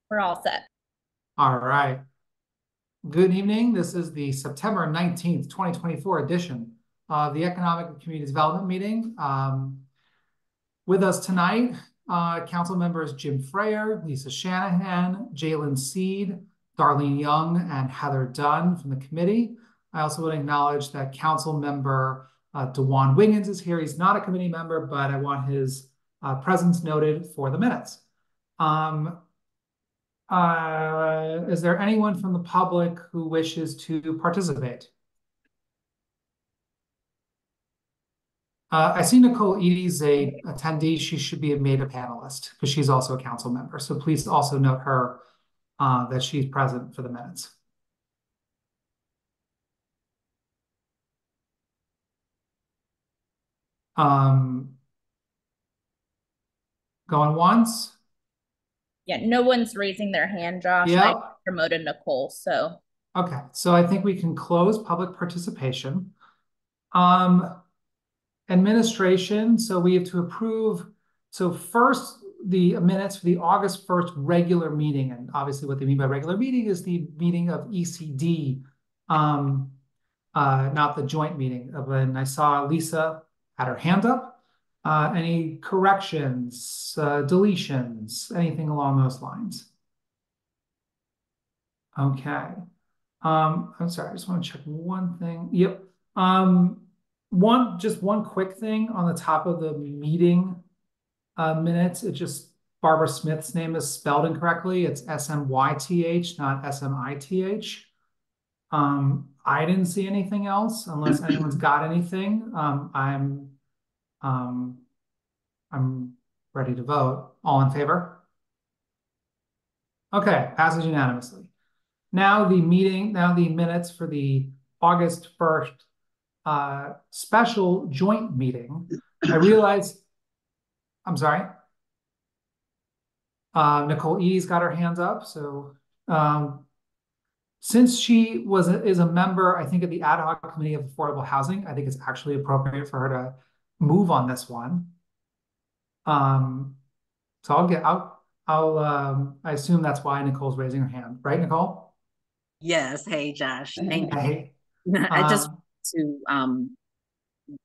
We're all set. All right. Good evening. This is the September 19th, 2024 edition of the Economic and Community Development Meeting. With us tonight, council members Jim Freyer, Lisa Shanahan, Jalen Seed, Darlene Young, and Heather Dunn from the committee. I also want to acknowledge that council member DeJuan Wiggins is here. He's not a committee member, but I want his presence noted for the minutes. Is there anyone from the public who wishes to participate? I see Nicole Eady's a attendee. She should be made a panelist because she's also a council member. So please also note her that she's present for the minutes. Going once? Yeah, no one's raising their hand, Josh. I Yep. promoted Nicole, so. Okay, so I think we can close public participation. Administration, so we have to approve. So first, the minutes for the August 1st regular meeting, and obviously what they mean by regular meeting is the meeting of ECD, not the joint meeting. And I saw Lisa had her hand up. Any corrections, deletions, anything along those lines? Okay. I'm sorry, I just want to check one thing. Yep. Just one quick thing on the top of the meeting minutes. It just Barbara Smith's name is spelled incorrectly. It's Smyth, not Smith. I didn't see anything else unless anyone's got anything. Um, I'm ready to vote. All in favor? Okay, passes unanimously. Now the minutes for the August 1st special joint meeting. I realize, I'm sorry. Nicole E's got her hands up. So since she is a member, I think, of the ad hoc committee of affordable housing, I think it's actually appropriate for her to move on this one. So I assume that's why Nicole's raising her hand, right, Nicole? Yes. Hey, Josh. Thank you. Hey. I just want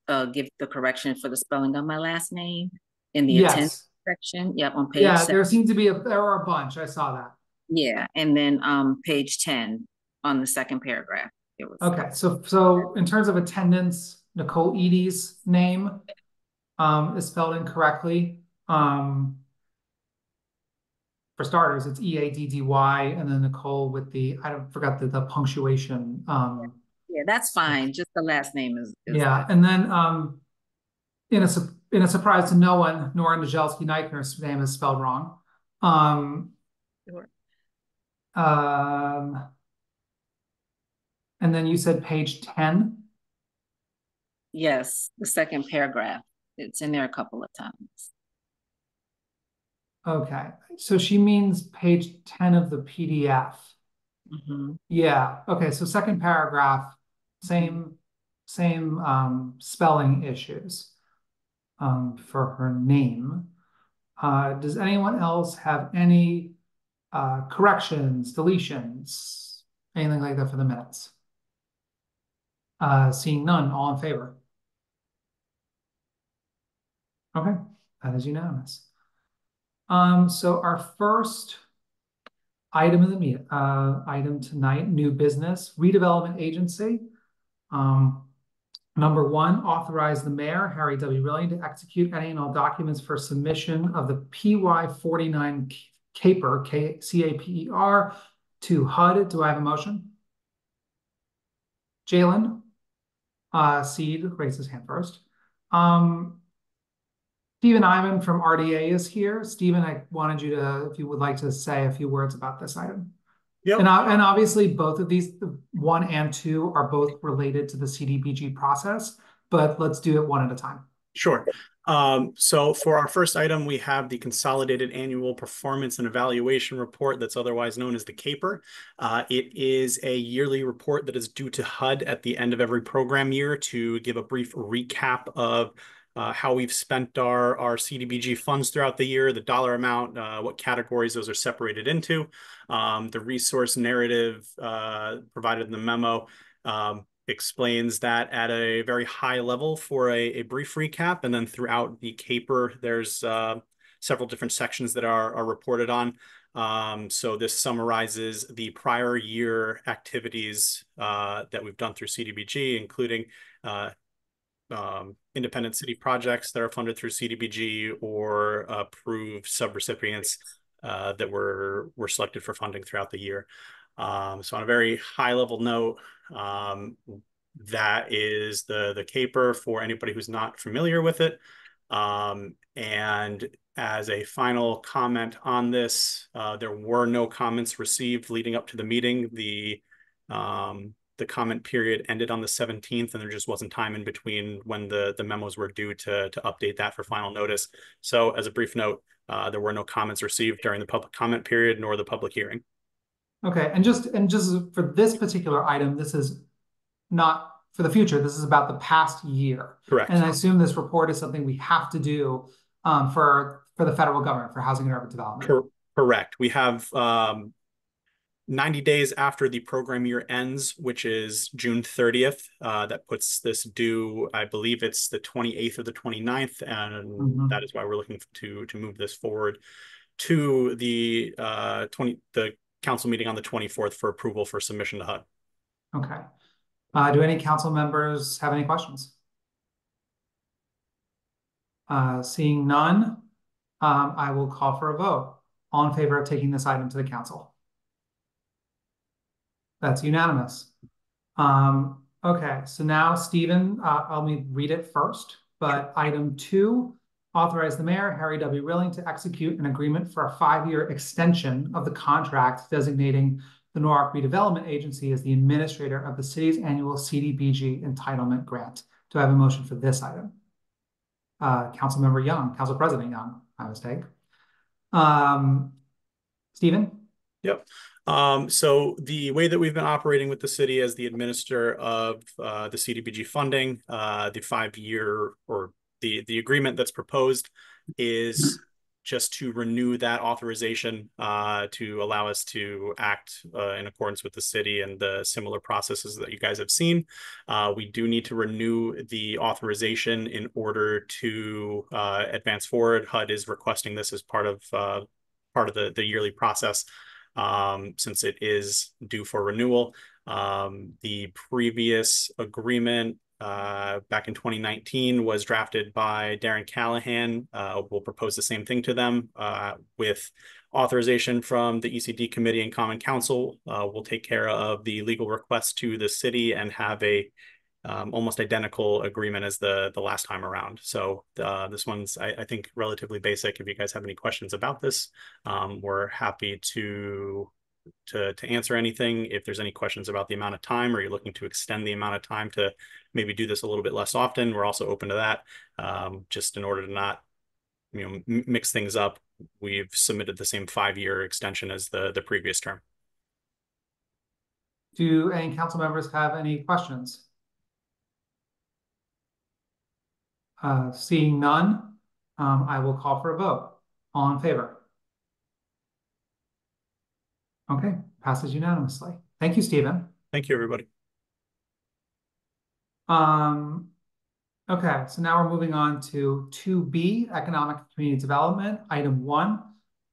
to give the correction for the spelling of my last name in the attendance Yes. section. Yep, on page Yeah, 7. there seemed to be there were a bunch. I saw that. Yeah, and then page 10 on the second paragraph. It was Okay, so in terms of attendance, Nicole Eady's name is spelled incorrectly. For starters, it's Eaddy, and then Nicole with I forgot the punctuation. Yeah, that's fine. Just the last name is Yeah, and then in a surprise to no one, Nora Najelski-Neichner's name is spelled wrong. Sure. And then you said page 10? Yes, the second paragraph. It's in there a couple of times. Okay, so she means page 10 of the PDF. Mm-hmm. Yeah, okay, so second paragraph, same spelling issues for her name. Does anyone else have any corrections, deletions, anything like that for the minutes? Seeing none, all in favor? Okay, that is unanimous. So our first item of the meeting, item tonight, new business, redevelopment agency. Number one, authorize the mayor, Harry W. Rilling, to execute any and all documents for submission of the PY 49 CAPER, CAPER, to HUD. Do I have a motion? Jalen Seed raised his hand first. Stephen Ivan from RDA is here. Stephen, I wanted you to, if you would like to say a few words about this item. Yep. And obviously both of these, 1 and 2, are both related to the CDBG process, but let's do it one at a time. Sure. So for our first item, we have the Consolidated Annual Performance and Evaluation Report, that's otherwise known as the CAPER. It is a yearly report that is due to HUD at the end of every program year to give a brief recap of how we've spent our CDBG funds throughout the year, the dollar amount, what categories those are separated into, the resource narrative provided in the memo explains that at a very high level for a brief recap, and then throughout the CAPER, there's several different sections that are reported on. So this summarizes the prior year activities that we've done through CDBG, including independent city projects that are funded through CDBG or approved subrecipients that were selected for funding throughout the year. So on a very high level note, that is the CAPER for anybody who's not familiar with it. And as a final comment on this, there were no comments received leading up to the meeting. The comment period ended on the 17th, and there just wasn't time in between when the memos were due to update that for final notice. So as a brief note, there were no comments received during the public comment period nor the public hearing. Okay, and just for this particular item, this is not for the future. This is about the past year. Correct. And I assume this report is something we have to do for the federal government, for housing and urban development. Correct. We have 90 days after the program year ends, which is June 30th. That puts this due, I believe it's the 28th or the 29th, and that is why we're looking to move this forward to the council meeting on the 24th for approval for submission to HUD. Okay. Do any council members have any questions? Seeing none, I will call for a vote. All in favor of taking this item to the council? That's unanimous. Okay, so now, Stephen, let me read it first. But item 2, authorize the mayor, Harry W. Rilling, to execute an agreement for a 5-year extension of the contract designating the Norwalk Redevelopment Agency as the administrator of the city's annual CDBG entitlement grant. Do I have a motion for this item? Councilmember Young, Council President Young, my mistake. Stephen? Yep. So the way that we've been operating with the city as the administrator of the CDBG funding, the 5-year or the agreement that's proposed is just to renew that authorization to allow us to act in accordance with the city and the similar processes that you guys have seen. We do need to renew the authorization in order to advance forward. HUD is requesting this as part of the yearly process since it is due for renewal. The previous agreement back in 2019 was drafted by Darren Callahan. We'll propose the same thing to them with authorization from the ECD committee and Common Council. We'll take care of the legal request to the city and have a almost identical agreement as the last time around. So this one's, I think, relatively basic. If you guys have any questions about this, we're happy to answer anything. If there's any questions about the amount of time, or you're looking to extend the amount of time to maybe do this a little bit less often, we're also open to that. Just in order to not, mix things up, we've submitted the same 5-year extension as the previous term. Do any council members have any questions? Seeing none, I will call for a vote. All in favor? Okay, passes unanimously. Thank you, Stephen. Thank you, everybody. Okay, so now we're moving on to 2B, Economic and Community Development. Item 1,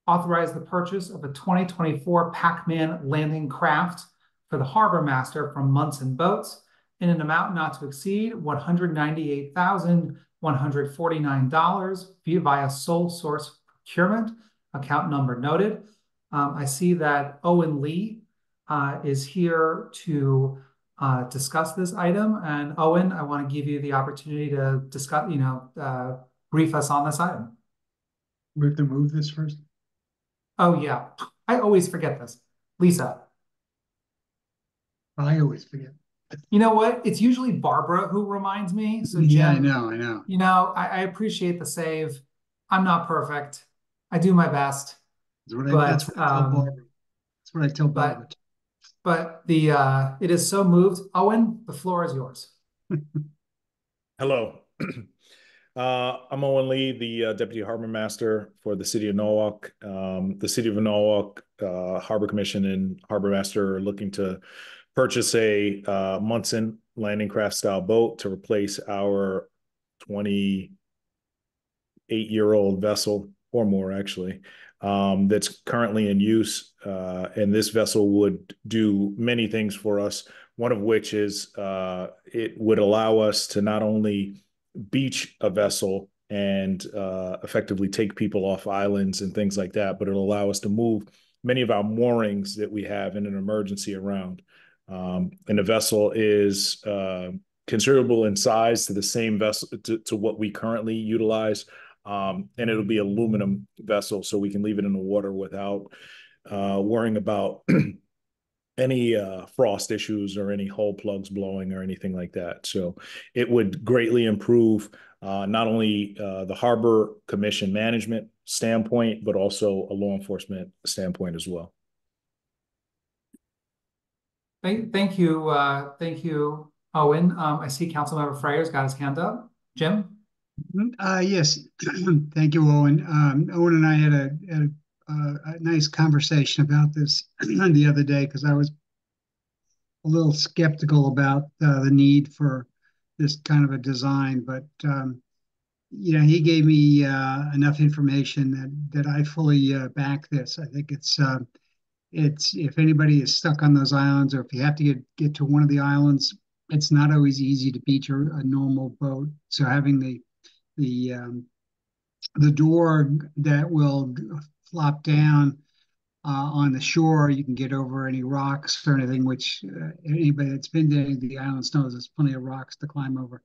authorize the purchase of a 2024 Pac-Man landing craft for the Harbor Master from Munson Boats in an amount not to exceed $198,149 via sole source procurement, account number noted. I see that Owen Lee is here to discuss this item. And Owen, I want to give you the opportunity to discuss, brief us on this item. We have to move this first? Oh, yeah. I always forget this. Lisa. I always forget. You know what? It's usually Barbara who reminds me. So Jim, yeah, I know. I appreciate the save. I'm not perfect. I do my best. That's what I tell Barbara. But it is so moved. Owen, the floor is yours. Hello. I'm Owen Lee, the Deputy Harbor Master for the City of Norwalk. The City of Norwalk Harbor Commission and Harbor Master are looking to purchase a Munson landing craft style boat to replace our 28-year-old vessel, or more actually, that's currently in use. And this vessel would do many things for us, one of which is it would allow us to not only beach a vessel and effectively take people off islands and things like that, but it'll allow us to move many of our moorings that we have in an emergency around. And the vessel is considerable in size to the same vessel to what we currently utilize. And it'll be aluminum vessel, so we can leave it in the water without worrying about any frost issues or any hull plugs blowing or anything like that. So it would greatly improve not only the Harbor Commission management standpoint, but also a law enforcement standpoint as well. Thank you, Owen. I see Councilmember Freyer's got his hand up. Jim? Yes, thank you, Owen. Owen and I had a nice conversation about this the other day, because I was a little skeptical about the need for this kind of a design, but he gave me enough information that I fully back this. I think it's if anybody is stuck on those islands, or if you have to get to one of the islands, it's not always easy to beach a normal boat. So having the door that will flop down on the shore, you can get over any rocks or anything, which anybody that's been to any of the islands knows there's plenty of rocks to climb over.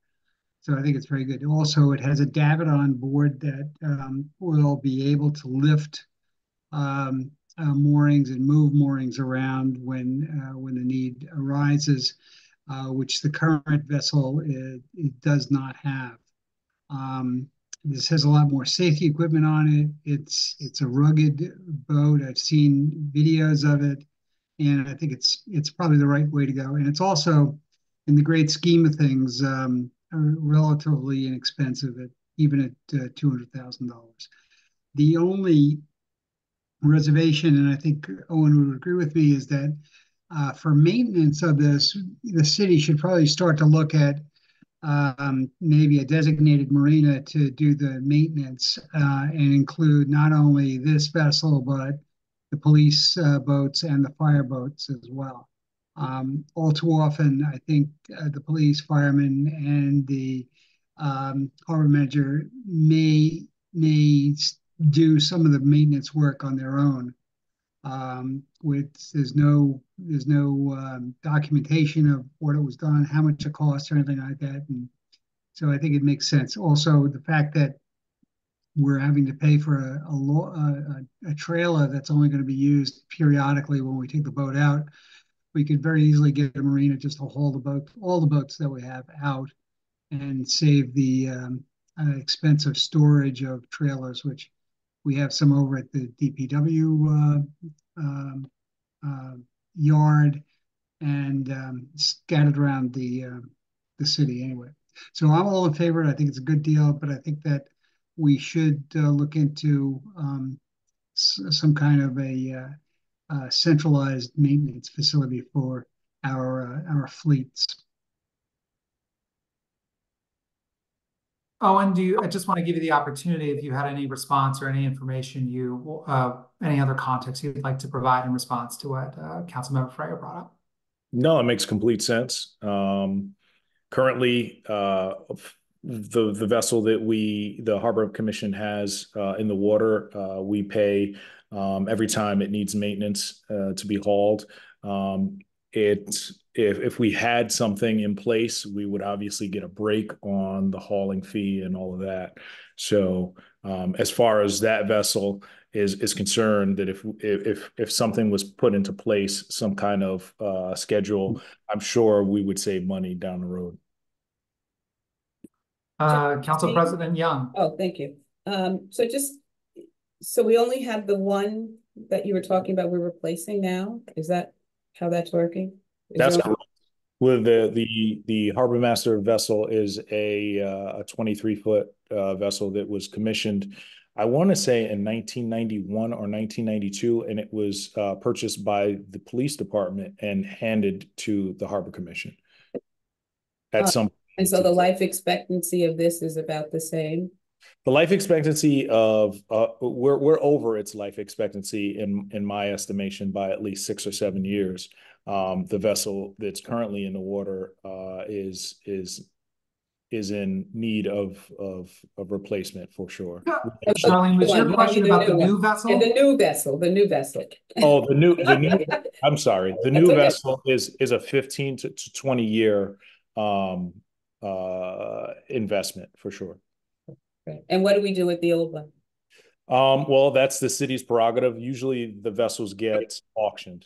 So I think it's very good. Also, it has a davit on board that will be able to lift moorings and move moorings around when the need arises, which the current vessel it does not have. This has a lot more safety equipment on it. It's a rugged boat. I've seen videos of it, and I think it's probably the right way to go. And it's also, in the great scheme of things, relatively inexpensive, even at $200,000. The only reservation, and I think Owen would agree with me, is that for maintenance of this, the city should probably start to look at maybe a designated marina to do the maintenance and include not only this vessel, but the police boats and the fire boats as well. All too often, I think the police, firemen, and the harbor manager may do some of the maintenance work on their own. There's no documentation of what it was done, how much it costs, or anything like that. And so I think it makes sense. Also, the fact that we're having to pay for a trailer that's only going to be used periodically when we take the boat out, we could very easily get a marina just to haul all the boats that we have out, and save the expensive storage of trailers, which we have some over at the DPW yard and scattered around the city anyway. So I'm all in favor. I think it's a good deal, but I think that we should look into some kind of a centralized maintenance facility for our fleets. Owen, I just want to give you the opportunity, if you had any response or any information any other context you'd like to provide in response to what Councilmember Freyer brought up. No, it makes complete sense. Currently, the vessel that the Harbor Commission has in the water, we pay every time it needs maintenance to be hauled. If we had something in place, we would obviously get a break on the hauling fee and all of that. So as far as that vessel is concerned, that if something was put into place, some kind of schedule, I'm sure we would save money down the road. Council President Young. Oh, thank you. So we only have the one that you were talking about we're replacing now? Is that how that's working? That's correct. With the harbor master vessel is a 23-foot vessel that was commissioned, I want to say in 1991 or 1992, and it was purchased by the police department and handed to the Harbor Commission. At some And so the life expectancy of this is about the same? The life expectancy of we're over its life expectancy in my estimation by at least 6 or 7 years. The vessel that's currently in the water is in need of replacement for sure. Charlene, was your question about the new vessel? And the new vessel. Oh, the new I'm sorry. The new okay. vessel is a 15 to 20 year investment for sure. Right. And what do we do with the old one? Well, that's the city's prerogative. Usually the vessels get auctioned.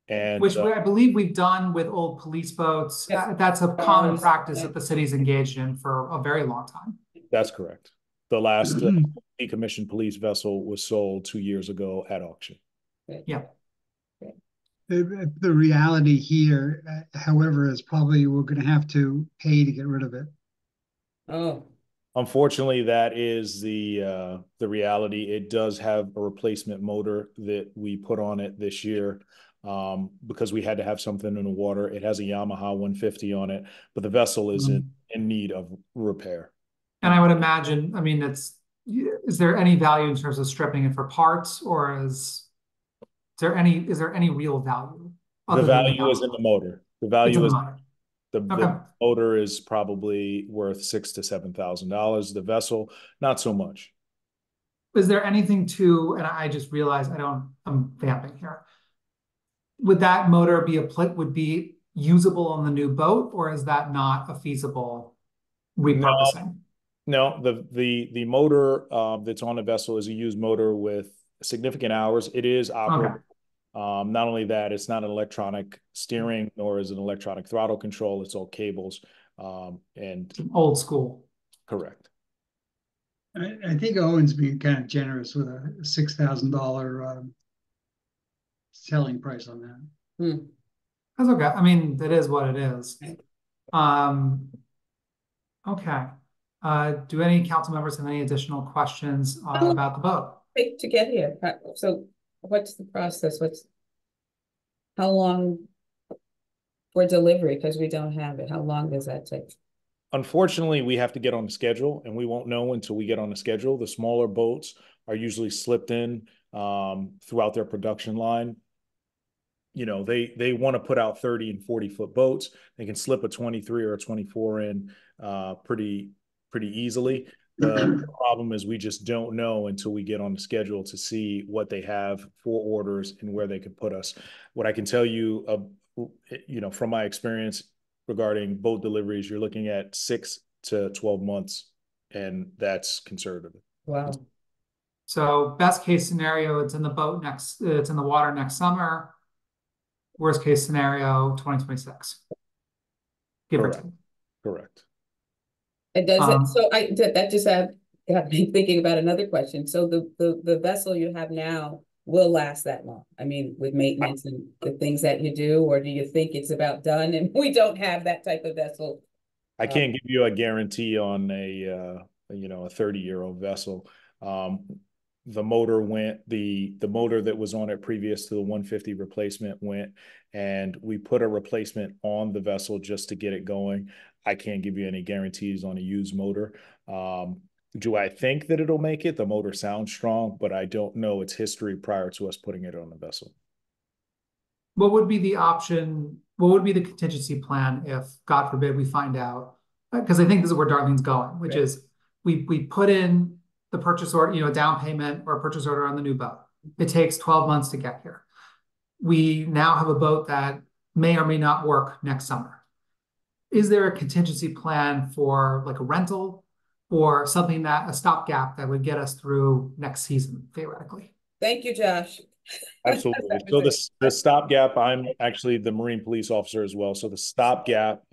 And which I believe we've done with old police boats. Yes. That's a common practice that the city's engaged in for a very long time. That's correct. The last decommissioned police vessel was sold 2 years ago at auction. Yeah. The reality here, however, is probably we're going to have to pay to get rid of it. Oh. Unfortunately, that is the reality. It does have a replacement motor that we put on it this year because we had to have something in the water. It has a Yamaha 150 on it, but the vessel is in need of repair. And I would imagine, I mean, is there any value in terms of stripping it for parts, or is there any real value? The value is in the motor. The value is the motor is probably worth $6,000 to $7,000. The vessel, not so much. Is there anything to, and I just realized I'm vamping here. Would that motor would be usable on the new boat, or is that not a feasible repurposing? No, the motor that's on the vessel is a used motor with significant hours. It is operable. Okay. Not only that, it's not an electronic steering, nor is it an electronic throttle control. It's all cables. And old school. Correct. I think Owen's being kind of generous with a $6,000 selling price on that. That's okay. I mean, it is what it is. Okay. Do any council members have any additional questions about the boat? To get here. So what's the process? How long for delivery? Because we don't have it. How long does that take? Unfortunately, we have to get on the schedule, and we won't know until we get on the schedule. The smaller boats are usually slipped in throughout their production line. You know, they want to put out 30 and 40-foot boats. They can slip a 23 or a 24 in pretty easily. The problem is we just don't know until we get on the schedule to see what they have for orders and where they could put us. What I can tell you, from my experience regarding boat deliveries, you're looking at 6 to 12 months, and that's conservative. Wow. So best case scenario, it's in the water next summer. Worst case scenario, 2026. Give or take. Correct. It does it. So that just got me thinking about another question. So the vessel you have now will last that long? I mean, with maintenance and the things that you do, or do you think it's about done and we don't have that type of vessel? I can't give you a guarantee on a 30-year-old vessel. The motor went, the motor that was on it previous to the 150 replacement went, and we put a replacement on the vessel just to get it going. I can't give you any guarantees on a used motor. Do I think that it'll make it? The motor sounds strong, but I don't know its history prior to us putting it on the vessel. What would be the option? What would be the contingency plan if, God forbid, we find out? Because I think this is where Darlene's going, which is we put in the purchase order, down payment or a purchase order on the new boat. It takes 12 months to get here. We now have a boat that may or may not work next summer. Is there a contingency plan for like a rental or a stopgap that would get us through next season, theoretically? Thank you, Josh. Absolutely. So the stopgap, I'm actually the Marine police officer as well. So the stopgap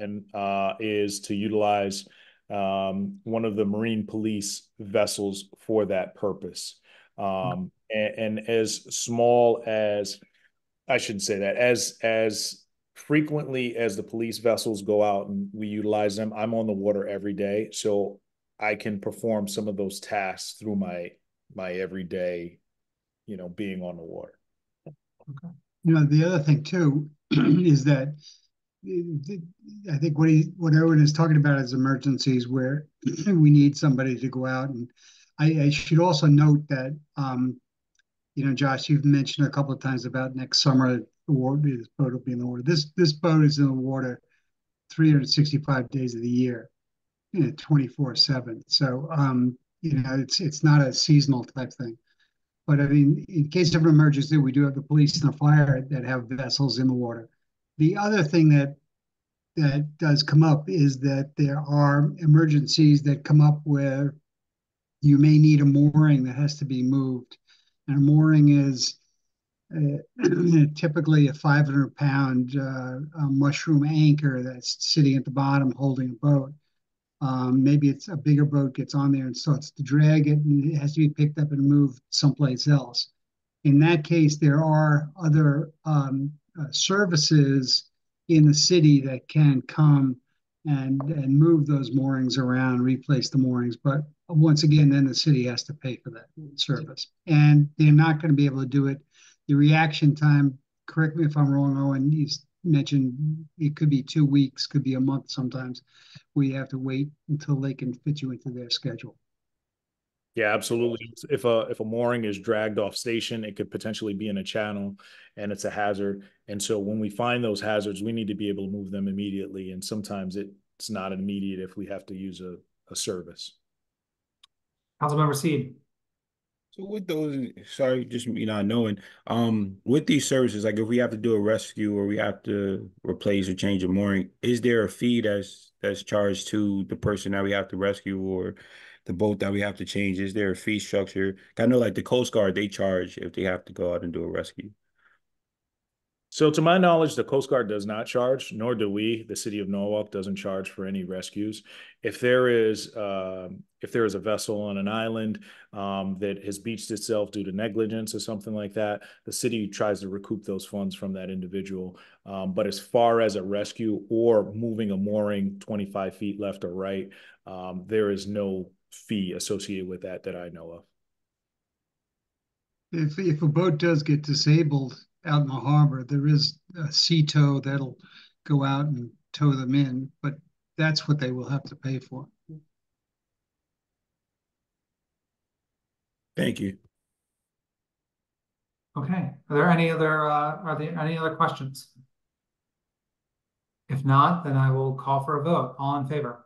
is to utilize one of the Marine police vessels for that purpose. And as small as, I shouldn't say that, as frequently as the police vessels go out and we utilize them, I'm on the water every day, so I can perform some of those tasks through my everyday, being on the water. The other thing too is that I think what Owen is talking about is emergencies where we need somebody to go out. And I should also note that, Josh, you've mentioned a couple of times about next summer, this boat will be in the water. This boat is in the water 365 days of the year, 24/7. So, it's not a seasonal type thing. But I mean, in case of an emergency, we do have the police and the fire that have vessels in the water. The other thing that does come up is that there are emergencies that come up where you may need a mooring that has to be moved. And a mooring is typically a 500-pound mushroom anchor that's sitting at the bottom holding a boat. Maybe it's a bigger boat gets on there and starts to drag it, and it has to be picked up and moved someplace else. In that case, there are other services in the city that can come and move those moorings around, replace the moorings. But once again, then the city has to pay for that service. And they're not going to be able to do it. The reaction time, correct me if I'm wrong, Owen, you mentioned it could be 2 weeks, could be a month sometimes. We have to wait until they can fit you into their schedule. Yeah, absolutely. If a mooring is dragged off station, it could potentially be in a channel and it's a hazard. And so when we find those hazards, we need to be able to move them immediately. And sometimes it's not immediate if we have to use a service. Councilmember Seed. So with those, sorry, just me not knowing, with these services, like if we have to do a rescue or we have to replace or change a mooring, is there a fee that's charged to the person that we have to rescue or the boat that we have to change? Is there a fee structure? I know like the Coast Guard, they charge if they have to go out and do a rescue. So to my knowledge, the Coast Guard does not charge, nor do we. The city of Norwalk doesn't charge for any rescues. If there is a vessel on an island that has beached itself due to negligence or something like that, the city tries to recoup those funds from that individual. But as far as a rescue or moving a mooring 25 feet left or right, there is no fee associated with that I know of. If a boat does get disabled out in the harbor, there is a sea tow that'll go out and tow them in, but that's what they will have to pay for. Thank you. Okay. Are there any other questions? If not, then I will call for a vote. All in favor?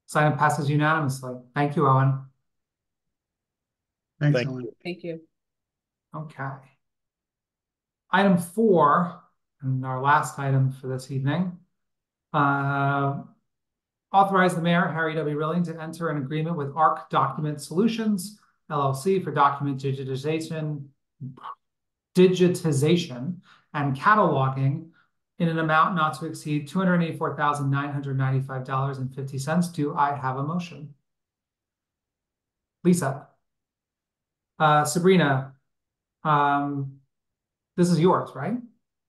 This item passes unanimously. Thank you, Owen. Thanks, Thank Owen. Thank you. Okay. Item 4, and our last item for this evening. Authorize the mayor, Harry W. Rilling, to enter an agreement with ARC Document Solutions, LLC, for document digitization and cataloging in an amount not to exceed $284,995.50. Do I have a motion? Lisa. Sabrina, this is yours, right?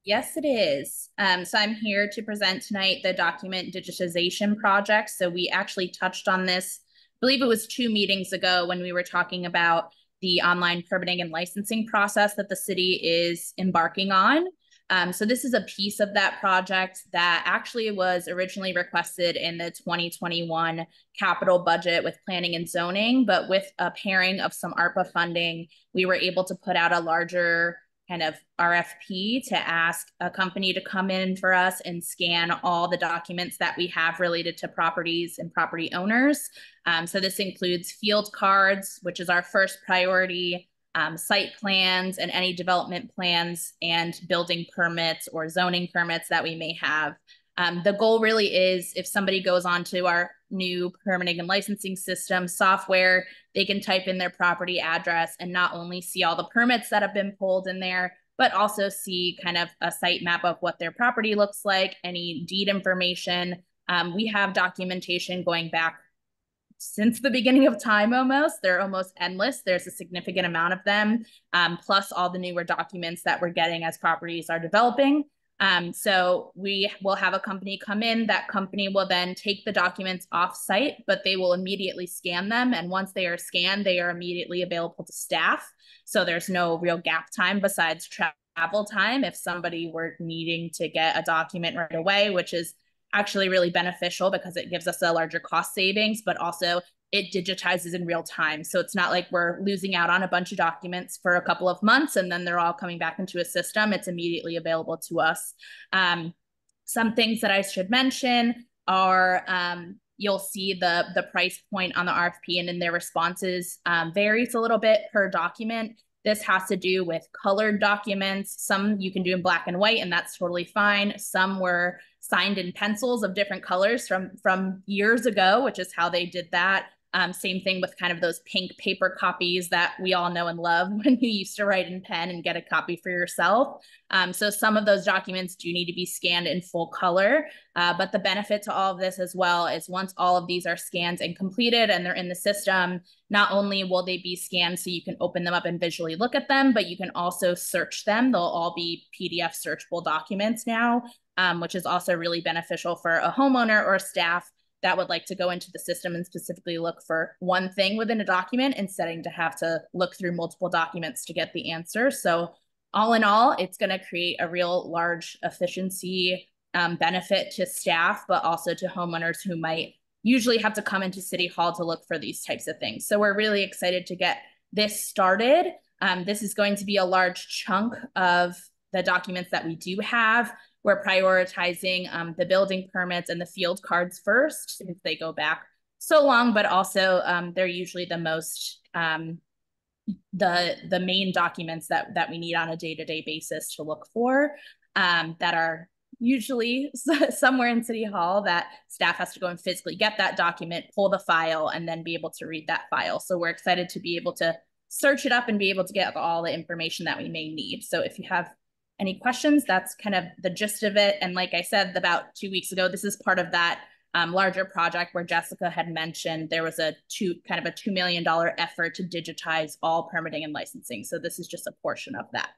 Yes, it is. So I'm here to present tonight the document digitization project. So we actually touched on this, I believe it was 2 meetings ago when we were talking about the online permitting and licensing process that the city is embarking on. So this is a piece of that project that actually was originally requested in the 2021 capital budget with planning and zoning, but with a pairing of some ARPA funding, we were able to put out a larger kind of RFP to ask a company to come in for us and scan all the documents that we have related to properties and property owners. So this includes field cards, which is our first priority, site plans and any development plans and building permits or zoning permits that we may have. The goal really is if somebody goes onto our new permitting and licensing system software, they can type in their property address and not only see all the permits that have been pulled in there, but also see kind of a site map of what their property looks like, any deed information. We have documentation going back since the beginning of time almost. They're almost endless. There's a significant amount of them, plus all the newer documents that we're getting as properties are developing. So we will have a company come in. That company will then take the documents off site, but they will immediately scan them. And once they are scanned, they are immediately available to staff. So there's no real gap time besides travel time if somebody were needing to get a document right away, which is actually really beneficial because it gives us a larger cost savings, but also it digitizes in real time. So it's not like we're losing out on a bunch of documents for a couple of months and then they're all coming back into a system. It's immediately available to us. Some things that I should mention are you'll see the price point on the RFP and in their responses varies a little bit per document. This has to do with colored documents. Some you can do in black and white, and that's totally fine. Some were signed in pencils of different colors from years ago, which is how they did that. Same thing with kind of those pink paper copies that we all know and love when you used to write in pen and get a copy for yourself. So some of those documents do need to be scanned in full color. But the benefit to all of this as well is once all of these are scanned and completed and they're in the system, not only will they be scanned so you can open them up and visually look at them, but you can also search them. They'll all be PDF searchable documents now, which is also really beneficial for a homeowner or staff that would like to go into the system and specifically look for one thing within a document instead of to have to look through multiple documents to get the answer. So all in all, it's going to create a real large efficiency benefit to staff, but also to homeowners who might usually have to come into City Hall to look for these types of things. So we're really excited to get this started. This is going to be a large chunk of the documents that we do have. We're prioritizing the building permits and the field cards first, since they go back so long, but also they're usually the most, the main documents that we need on a day-to-day basis to look for that are usually somewhere in City Hall that staff has to go and physically get that document, pull the file, and then be able to read that file. So we're excited to be able to search it up and be able to get all the information that we may need. So if you have any questions, that's kind of the gist of it. And like I said, about 2 weeks ago, this is part of that larger project where Jessica had mentioned there was a $2 million effort to digitize all permitting and licensing. So this is just a portion of that.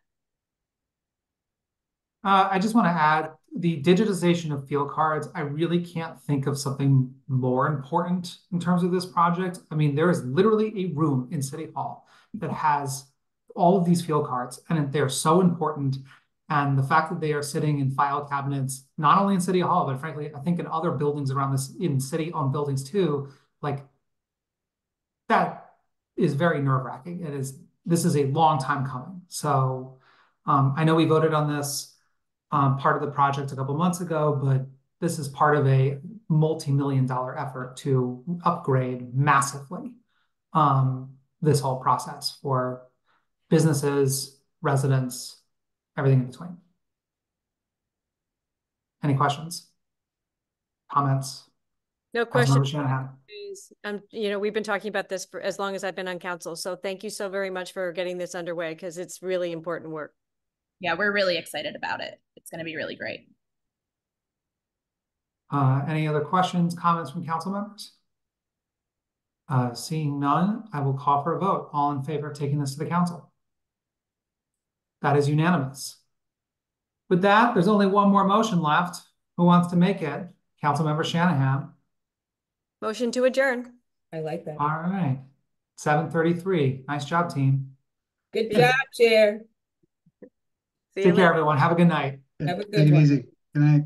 I just want to add the digitization of field cards. I really can't think of something more important in terms of this project. I mean, there is literally a room in City Hall that has all of these field cards, and they're so important. And the fact that they are sitting in file cabinets, not only in City Hall, but frankly, I think in other buildings around this, in city-owned buildings too, like that is very nerve-wracking. This is a long time coming. So I know we voted on this part of the project a couple months ago, but this is part of a multi-million-dollar effort to upgrade massively this whole process for businesses, residents, everything in between. Any questions? Comments? No questions. We've been talking about this for as long as I've been on council. So thank you so very much for getting this underway because it's really important work. Yeah, we're really excited about it. It's going to be really great. Any other questions, comments from council members? Seeing none, I will call for a vote. All in favor of taking this to the council? That is unanimous. With that, there's only one more motion left. Who wants to make it? Councilmember Shanahan. Motion to adjourn. I like that. All right. 7:33. Nice job, team. Good job, Chair. Take care, everyone. Have a good night. Have a good Take it one. easy. Good night.